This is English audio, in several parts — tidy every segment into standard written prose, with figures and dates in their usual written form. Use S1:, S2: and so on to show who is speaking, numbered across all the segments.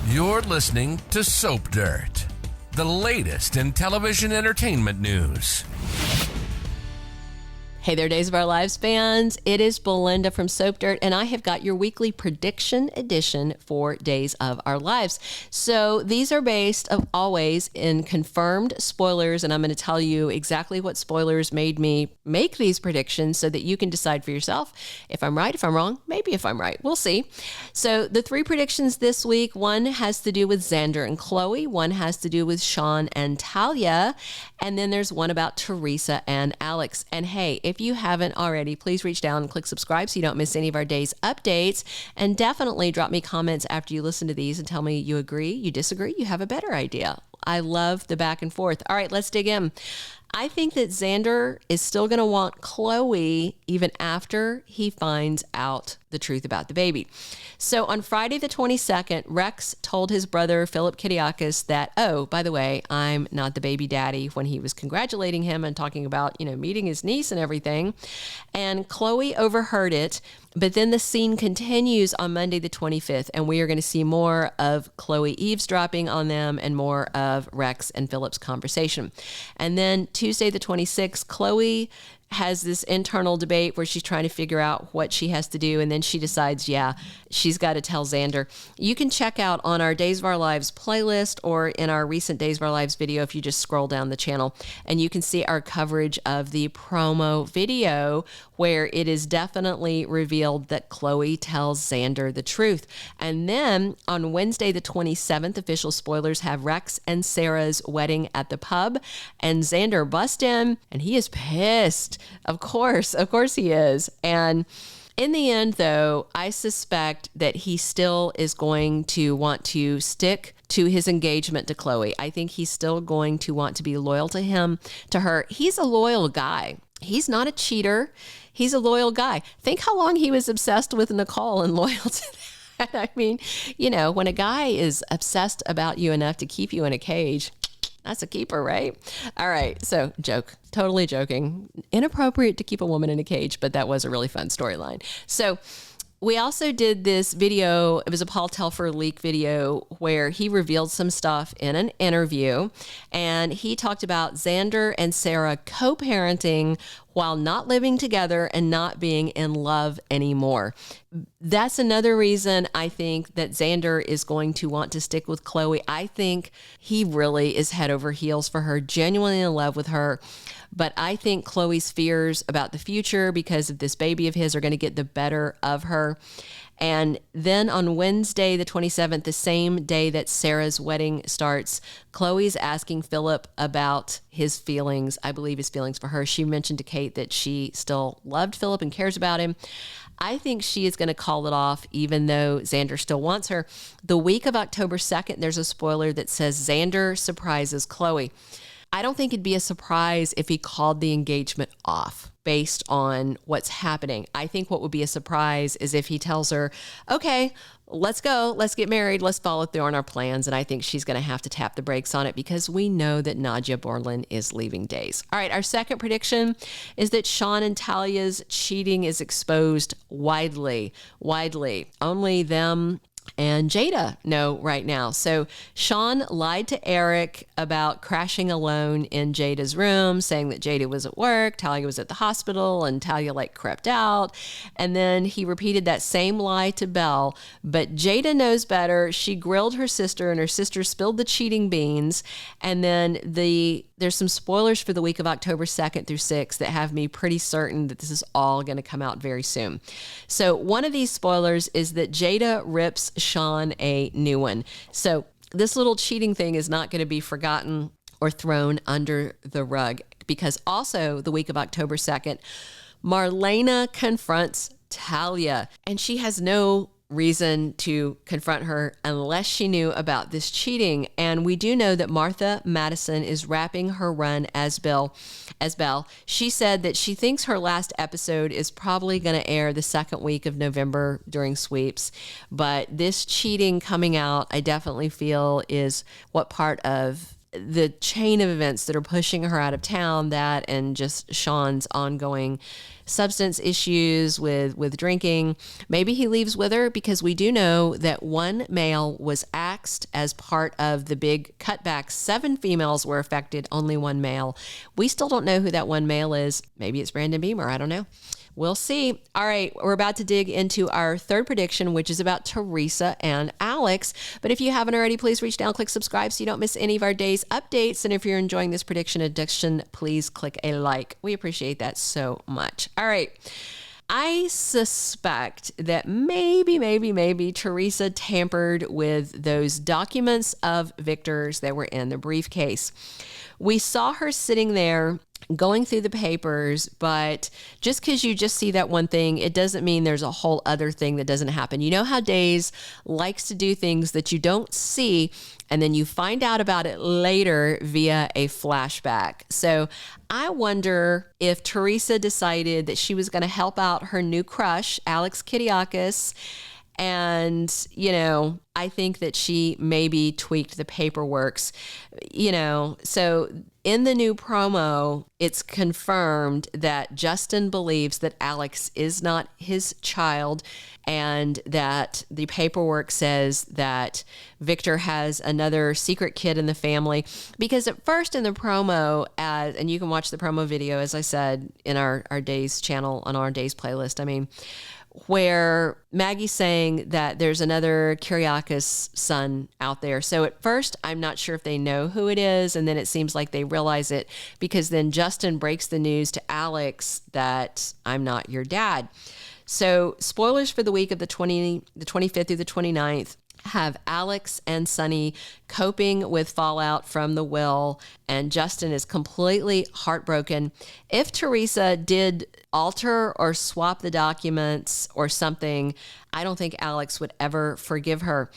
S1: You're listening to Soap Dirt, the latest in television entertainment news.
S2: Hey there, Days of Our Lives fans. It is Belynda from Soap Dirt, and I have got your weekly prediction edition for Days of Our Lives. So these are based always in confirmed spoilers, and I'm going to tell you exactly what spoilers made me make these predictions so that you can decide for yourself if I'm right, if I'm wrong, maybe if I'm right. We'll see. So the three predictions this week, one has to do with Xander and Chloe, one has to do with Shawn and Talia, and then there's one about Theresa and Alex. And hey, if you haven't already, please reach down and click subscribe so you don't miss any of our day's updates. And definitely drop me comments after you listen to these and tell me you agree, you disagree, you have a better idea. I love the back and forth. All right, let's dig in. I think that Xander is still going to want Chloe even after he finds out the truth about the baby. So on Friday the 22nd, Rex told his brother Philip Kiriakis that, oh, by the way, I'm not the baby daddy, when he was congratulating him and talking about, meeting his niece and everything. And Chloe overheard it. But then the scene continues on Monday the 25th, and we are going to see more of Chloe eavesdropping on them and more of Rex and Philip's conversation. And then Tuesday the 26th, Chloe has this internal debate where she's trying to figure out what she has to do. And then she decides, she's got to tell Xander. You can check out on our Days of Our Lives playlist or in our recent Days of Our Lives video if you just scroll down the channel, and you can see our coverage of the promo video where it is definitely revealed that Chloe tells Xander the truth. And then on Wednesday the 27th, official spoilers have Rex and Sarah's wedding at the pub, and Xander busts in and he is pissed. Of course he is. And in the end, though, I suspect that he still is going to want to stick to his engagement to Chloe. I think he's still going to want to be loyal to her. He's a loyal guy. He's not a cheater. He's a loyal guy. Think how long he was obsessed with Nicole and loyal to that. I mean, when a guy is obsessed about you enough to keep you in a cage, that's a keeper, right? All right. So totally joking. Inappropriate to keep a woman in a cage, but that was a really fun storyline. So we also did this video. It was a Paul Telfer leak video where he revealed some stuff in an interview, and he talked about Xander and Sarah co-parenting while not living together and not being in love anymore. That's another reason I think that Xander is going to want to stick with Chloe. I think he really is head over heels for her, genuinely in love with her. But I think Chloe's fears about the future because of this baby of his are going to get the better of her. And then on Wednesday, the 27th, the same day that Sarah's wedding starts, Chloe's asking Philip about his feelings. I believe his feelings for her. She mentioned to Kate that she still loved Philip and cares about him. I think she is going to call it off, even though Xander still wants her. The week of October 2nd, there's a spoiler that says Xander surprises Chloe. I don't think it'd be a surprise if he called the engagement off based on what's happening. I think what would be a surprise is if he tells her, okay, let's go, let's get married, let's follow through on our plans. And I think she's going to have to tap the brakes on it because we know that Nadia Bjorlin is leaving Days. All right, our second prediction is that Shawn and Talia's cheating is exposed widely. Only them and Jada know right now. So Shawn lied to Eric about crashing alone in Jada's room, saying that Jada was at work, Talia was at the hospital, and Talia crept out. And then he repeated that same lie to Belle. But Jada knows better. She grilled her sister, and her sister spilled the cheating beans. And then there's some spoilers for the week of October 2nd through 6th that have me pretty certain that this is all going to come out very soon. So one of these spoilers is that Jada rips Shawn a new one. So this little cheating thing is not going to be forgotten or thrown under the rug, because also the week of October 2nd, Marlena confronts Talia, and she has no reason to confront her unless she knew about this cheating. And we do know that Martha Madison is wrapping her run as Belle. She said that she thinks her last episode is probably going to air the second week of November during sweeps. But this cheating coming out, I definitely feel is what part of the chain of events that are pushing her out of town, that and just Shawn's ongoing substance issues with drinking. Maybe he leaves with her, because we do know that one male was axed as part of the big cutback. 7 females were affected, only one male. We still don't know who that one male is. Maybe it's Brandon Beemer. I don't know. We'll see. All right, we're about to dig into our third prediction, which is about Theresa and Alex. But if you haven't already, please reach down, click subscribe so you don't miss any of our day's updates. And if you're enjoying this prediction edition, please click a like. We appreciate that so much. All right. I suspect that maybe Theresa tampered with those documents of Victor's that were in the briefcase. We saw her sitting there going through the papers, but just because you just see that one thing, it doesn't mean there's a whole other thing that doesn't happen. You know how Days likes to do things that you don't see, and then you find out about it later via a flashback. So I wonder if Theresa decided that she was going to help out her new crush, Alex Kiriakis. And, I think that she maybe tweaked the paperworks, so in the new promo, it's confirmed that Justin believes that Alex is not his child, and that the paperwork says that Victor has another secret kid in the family. Because at first in the promo, and you can watch the promo video, as I said, in our Days channel, on our Days playlist, where Maggie's saying that there's another Kiriakis son out there. So at first, I'm not sure if they know who it is, and then it seems like they realize it, because then Justin breaks the news to Alex that I'm not your dad. So spoilers for the week of the 25th through the 29th. Have Alex and Sonny coping with fallout from the will, and Justin is completely heartbroken. If Theresa did alter or swap the documents or something, I don't think Alex would ever forgive her.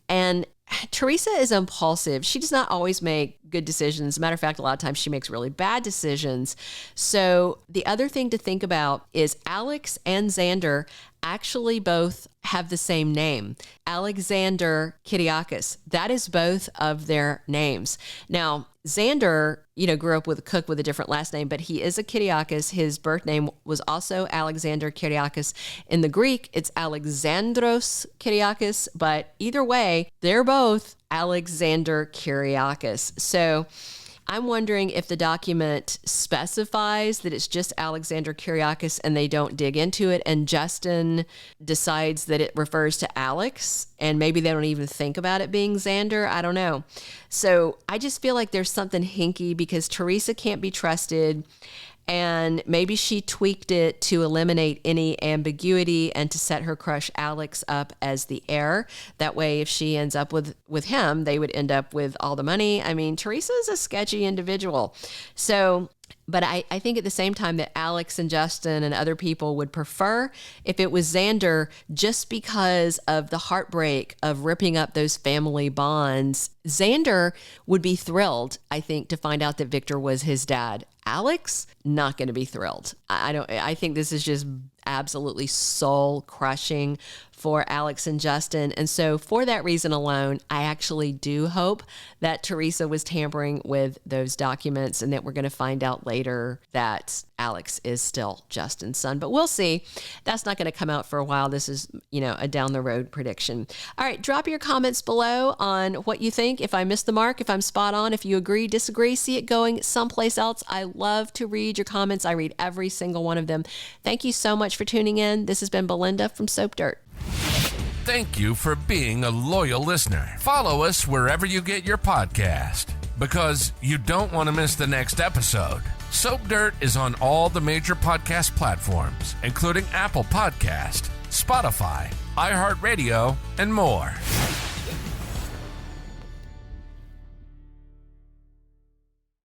S2: And Theresa is impulsive. She does not always make good decisions. As a matter of fact, a lot of times she makes really bad decisions. So the other thing to think about is Alex and Xander actually both have the same name, Alexander Kiriakis. That is both of their names. Now, Xander, grew up with a Cook with a different last name, but he is a Kiriakis. His birth name was also Alexander Kiriakis. In the Greek, it's Alexandros Kiriakis, but either way, they're both Alexander Kiriakis. So I'm wondering if the document specifies that it's just Alexander Kiriakis and they don't dig into it, and Justin decides that it refers to Alex, and maybe they don't even think about it being Xander. I don't know. So I just feel like there's something hinky, because Theresa can't be trusted, and maybe she tweaked it to eliminate any ambiguity and to set her crush Alex up as the heir. That way, if she ends up with him, they would end up with all the money. Theresa is a sketchy individual. So, but I think at the same time that Alex and Justin and other people would prefer if it was Xander, just because of the heartbreak of ripping up those family bonds. Xander would be thrilled, I think, to find out that Victor was his dad. Alex, not going to be thrilled. I think this is just absolutely soul crushing for Alex and Justin. And so for that reason alone, I actually do hope that Theresa was tampering with those documents, and that we're going to find out later that Alex is still Justin's son. But we'll see. That's not going to come out for a while. This is, a down the road prediction. All right, drop your comments below on what you think. If I missed the mark, if I'm spot on, if you agree, disagree, see it going someplace else. I love to read your comments. I read every single one of them. Thank you so much for tuning in. This has been Belynda from Soap Dirt.
S1: Thank you for being a loyal listener. Follow us wherever you get your podcast, because you don't want to miss the next episode. Soap Dirt is on all the major podcast platforms, including Apple Podcast, Spotify, iHeartRadio, and more.